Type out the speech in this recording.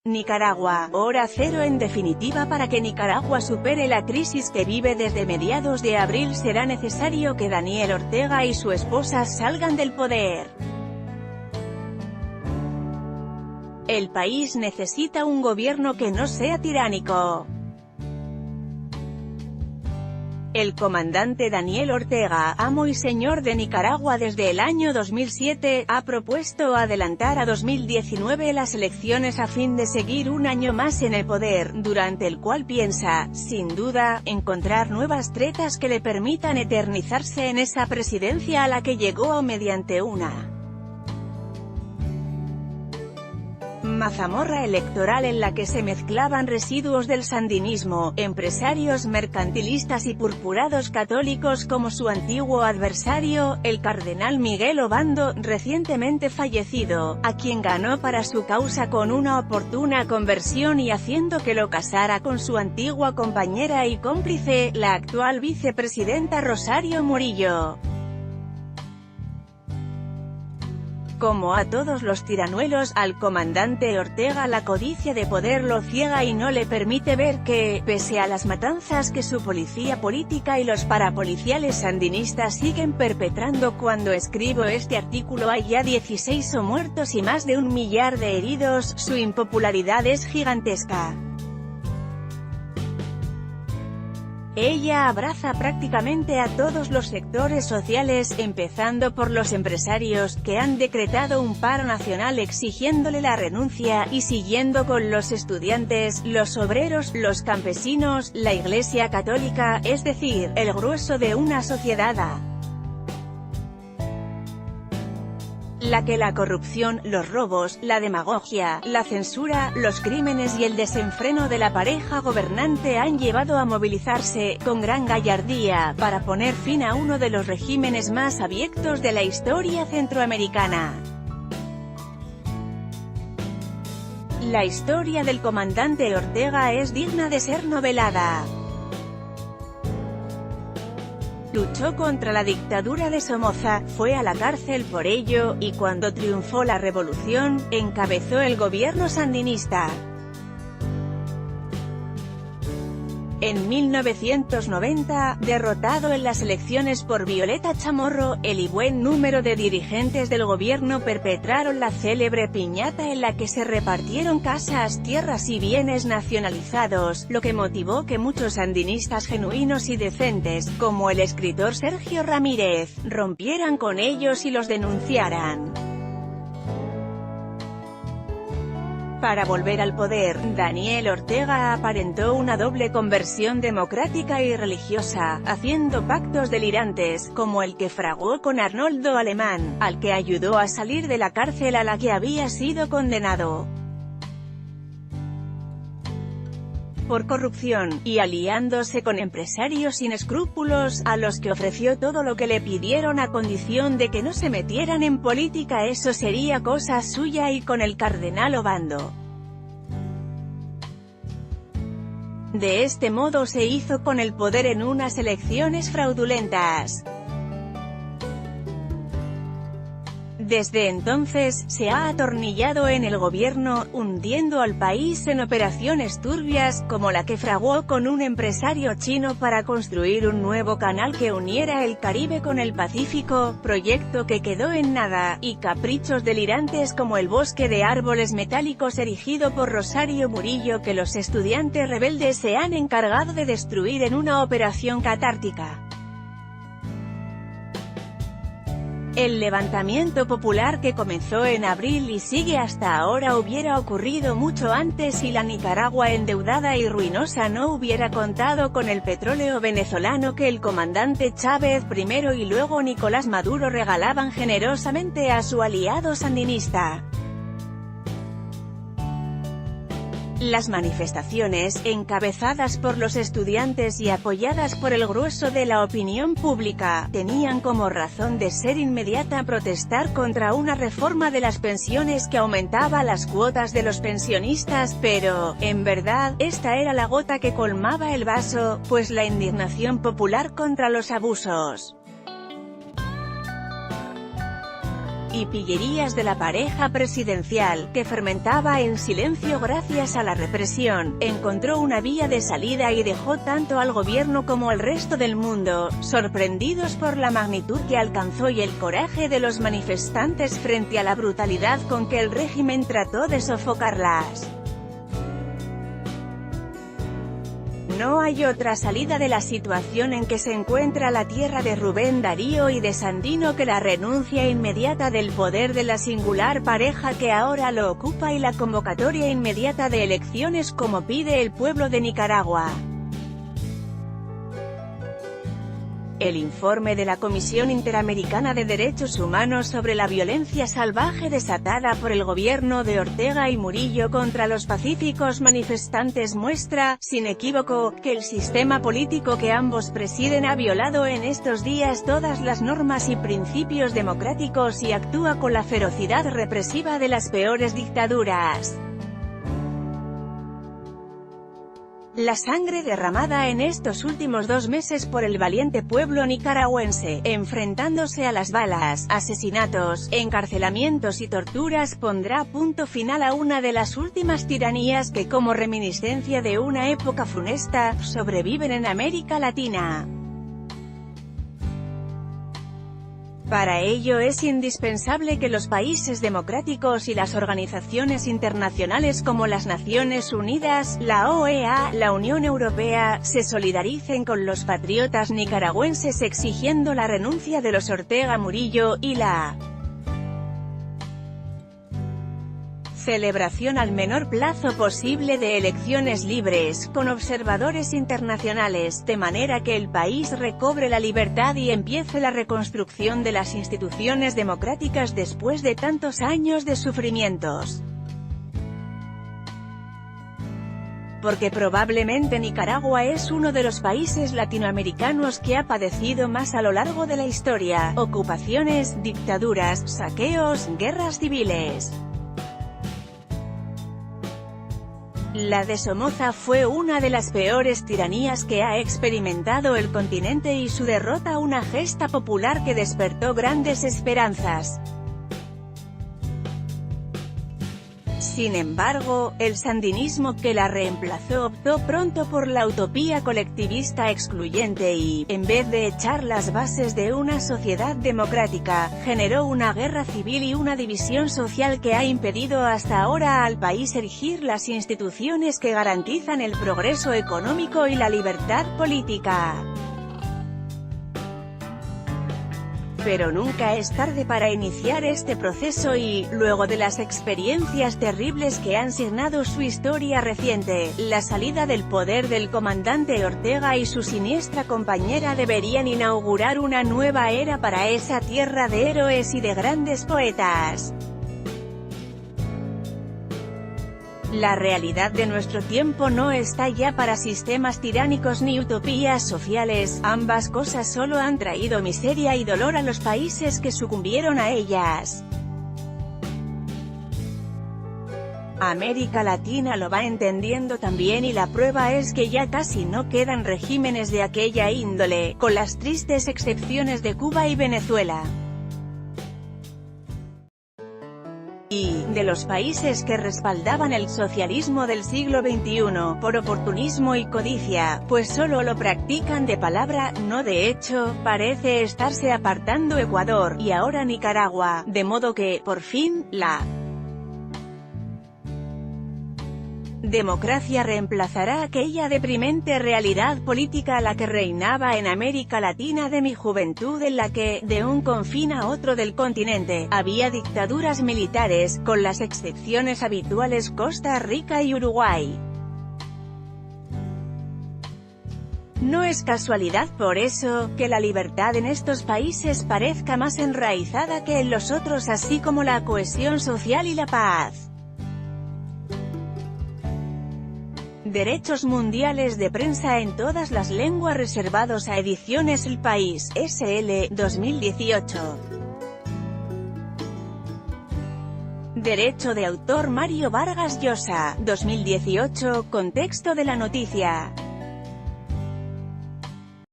Nicaragua, hora cero. En definitiva, para que Nicaragua supere la crisis que vive desde mediados de abril será necesario que Daniel Ortega y su esposa salgan del poder. El país necesita un gobierno que no sea tiránico. El comandante Daniel Ortega, amo y señor de Nicaragua desde el año 2007, ha propuesto adelantar a 2019 las elecciones a fin de seguir un año más en el poder, durante el cual piensa, sin duda, encontrar nuevas tretas que le permitan eternizarse en esa presidencia a la que llegó mediante una mazamorra electoral en la que se mezclaban residuos del sandinismo, empresarios mercantilistas y purpurados católicos como su antiguo adversario, el cardenal Miguel Obando, recientemente fallecido, a quien ganó para su causa con una oportuna conversión y haciendo que lo casara con su antigua compañera y cómplice, la actual vicepresidenta Rosario Murillo. Como a todos los tiranuelos, al comandante Ortega la codicia de poder lo ciega y no le permite ver que, pese a las matanzas que su policía política y los parapoliciales sandinistas siguen perpetrando, cuando escribo este artículo hay ya 16 muertos y más de 1 millar de heridos, su impopularidad es gigantesca. Ella abraza prácticamente a todos los sectores sociales, empezando por los empresarios, que han decretado un paro nacional exigiéndole la renuncia, y siguiendo con los estudiantes, los obreros, los campesinos, la Iglesia Católica, es decir, el grueso de una sociedad la que la corrupción, los robos, la demagogia, la censura, los crímenes y el desenfreno de la pareja gobernante han llevado a movilizarse, con gran gallardía, para poner fin a uno de los regímenes más abyectos de la historia centroamericana. La historia del comandante Ortega es digna de ser novelada. Luchó contra la dictadura de Somoza, fue a la cárcel por ello, y cuando triunfó la revolución, encabezó el gobierno sandinista. En 1990, derrotado en las elecciones por Violeta Chamorro, él y buen número de dirigentes del gobierno perpetraron la célebre piñata en la que se repartieron casas, tierras y bienes nacionalizados, lo que motivó que muchos sandinistas genuinos y decentes, como el escritor Sergio Ramírez, rompieran con ellos y los denunciaran. Para volver al poder, Daniel Ortega aparentó una doble conversión democrática y religiosa, haciendo pactos delirantes, como el que fraguó con Arnoldo Alemán, al que ayudó a salir de la cárcel a la que había sido condenado por corrupción, y aliándose con empresarios sin escrúpulos, a los que ofreció todo lo que le pidieron a condición de que no se metieran en política. Eso sería cosa suya, y con el cardenal Obando. De este modo se hizo con el poder en unas elecciones fraudulentas. Desde entonces, se ha atornillado en el gobierno, hundiendo al país en operaciones turbias, como la que fraguó con un empresario chino para construir un nuevo canal que uniera el Caribe con el Pacífico, proyecto que quedó en nada, y caprichos delirantes como el bosque de árboles metálicos erigido por Rosario Murillo que los estudiantes rebeldes se han encargado de destruir en una operación catártica. El levantamiento popular que comenzó en abril y sigue hasta ahora hubiera ocurrido mucho antes si la Nicaragua endeudada y ruinosa no hubiera contado con el petróleo venezolano que el comandante Chávez primero y luego Nicolás Maduro regalaban generosamente a su aliado sandinista. Las manifestaciones, encabezadas por los estudiantes y apoyadas por el grueso de la opinión pública, tenían como razón de ser inmediata protestar contra una reforma de las pensiones que aumentaba las cuotas de los pensionistas, pero, en verdad, esta era la gota que colmaba el vaso, pues la indignación popular contra los abusos y pillerías de la pareja presidencial, que fermentaba en silencio gracias a la represión, encontró una vía de salida y dejó tanto al gobierno como al resto del mundo sorprendidos por la magnitud que alcanzó y el coraje de los manifestantes frente a la brutalidad con que el régimen trató de sofocarlas. No hay otra salida de la situación en que se encuentra la tierra de Rubén Darío y de Sandino que la renuncia inmediata del poder de la singular pareja que ahora lo ocupa y la convocatoria inmediata de elecciones como pide el pueblo de Nicaragua. El informe de la Comisión Interamericana de Derechos Humanos sobre la violencia salvaje desatada por el gobierno de Ortega y Murillo contra los pacíficos manifestantes muestra, sin equívoco, que el sistema político que ambos presiden ha violado en estos días todas las normas y principios democráticos y actúa con la ferocidad represiva de las peores dictaduras. La sangre derramada en estos últimos 2 meses por el valiente pueblo nicaragüense, enfrentándose a las balas, asesinatos, encarcelamientos y torturas pondrá punto final a una de las últimas tiranías que, como reminiscencia de una época funesta, sobreviven en América Latina. Para ello es indispensable que los países democráticos y las organizaciones internacionales como las Naciones Unidas, la OEA, la Unión Europea, se solidaricen con los patriotas nicaragüenses exigiendo la renuncia de los Ortega Murillo, y la celebración al menor plazo posible de elecciones libres, con observadores internacionales, de manera que el país recobre la libertad y empiece la reconstrucción de las instituciones democráticas después de tantos años de sufrimientos. Porque probablemente Nicaragua es uno de los países latinoamericanos que ha padecido más a lo largo de la historia: ocupaciones, dictaduras, saqueos, guerras civiles. La de Somoza fue una de las peores tiranías que ha experimentado el continente y su derrota una gesta popular que despertó grandes esperanzas. Sin embargo, el sandinismo que la reemplazó optó pronto por la utopía colectivista excluyente y, en vez de echar las bases de una sociedad democrática, generó una guerra civil y una división social que ha impedido hasta ahora al país erigir las instituciones que garantizan el progreso económico y la libertad política. Pero nunca es tarde para iniciar este proceso y, luego de las experiencias terribles que han signado su historia reciente, la salida del poder del comandante Ortega y su siniestra compañera deberían inaugurar una nueva era para esa tierra de héroes y de grandes poetas. La realidad de nuestro tiempo no está ya para sistemas tiránicos ni utopías sociales, ambas cosas solo han traído miseria y dolor a los países que sucumbieron a ellas. América Latina lo va entendiendo también y la prueba es que ya casi no quedan regímenes de aquella índole, con las tristes excepciones de Cuba y Venezuela. Y, de los países que respaldaban el socialismo del siglo XXI, por oportunismo y codicia, pues solo lo practican de palabra, no de hecho, parece estarse apartando Ecuador, y ahora Nicaragua, de modo que, por fin, la democracia reemplazará aquella deprimente realidad política a la que reinaba en América Latina de mi juventud, en la que, de un confín a otro del continente, había dictaduras militares, con las excepciones habituales Costa Rica y Uruguay. No es casualidad por eso, que la libertad en estos países parezca más enraizada que en los otros, así como la cohesión social y la paz. Derechos mundiales de prensa en todas las lenguas reservados a Ediciones El País, S.L., 2018. Derecho de autor Mario Vargas Llosa, 2018, contexto de la noticia.